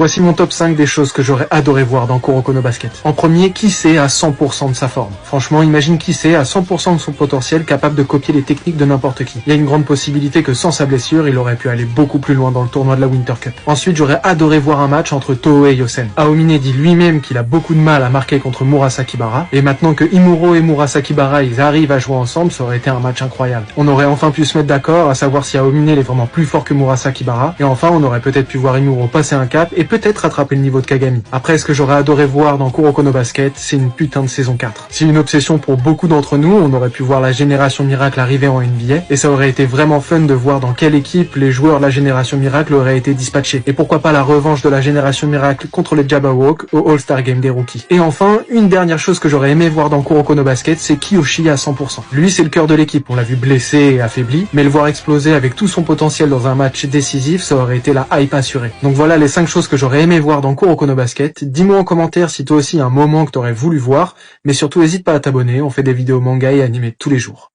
Voici mon top 5 des choses que j'aurais adoré voir dans Kuroko no Basket. En premier, qui sait à 100% de sa forme. Franchement, imagine qui sait à 100% de son potentiel capable de copier les techniques de n'importe qui. Il y a une grande possibilité que sans sa blessure, il aurait pu aller beaucoup plus loin dans le tournoi de la Winter Cup. Ensuite, j'aurais adoré voir un match entre Toho et Yosen. Aomine dit lui-même qu'il a beaucoup de mal à marquer contre Murasaki Bara, et maintenant que Imuro et Murasaki Bara ils arrivent à jouer ensemble, ça aurait été un match incroyable. On aurait enfin pu se mettre d'accord à savoir si Aomine est vraiment plus fort que Murasaki Bara, et enfin on aurait peut-être pu voir Imuro passer un cap et peut-être rattraper le niveau de Kagami. Après, ce que j'aurais adoré voir dans Kuroko no Basket, c'est une putain de saison 4. C'est une obsession pour beaucoup d'entre nous, on aurait pu voir la génération miracle arriver en NBA, et ça aurait été vraiment fun de voir dans quelle équipe les joueurs de la génération miracle auraient été dispatchés. Et pourquoi pas la revanche de la génération miracle contre les Jabberwock au All-Star Game des rookies. Et enfin, une dernière chose que j'aurais aimé voir dans Kuroko no Basket, c'est Kiyoshi à 100%. Lui, c'est le cœur de l'équipe, on l'a vu blessé et affaibli, mais le voir exploser avec tout son potentiel dans un match décisif, ça aurait été la hype assurée. Donc voilà les 5 choses que j'aurais aimé voir dans Kuroko no Basket. Dis-moi en commentaire si toi aussi un moment que t'aurais voulu voir, mais surtout n'hésite pas à t'abonner, on fait des vidéos manga et animés tous les jours.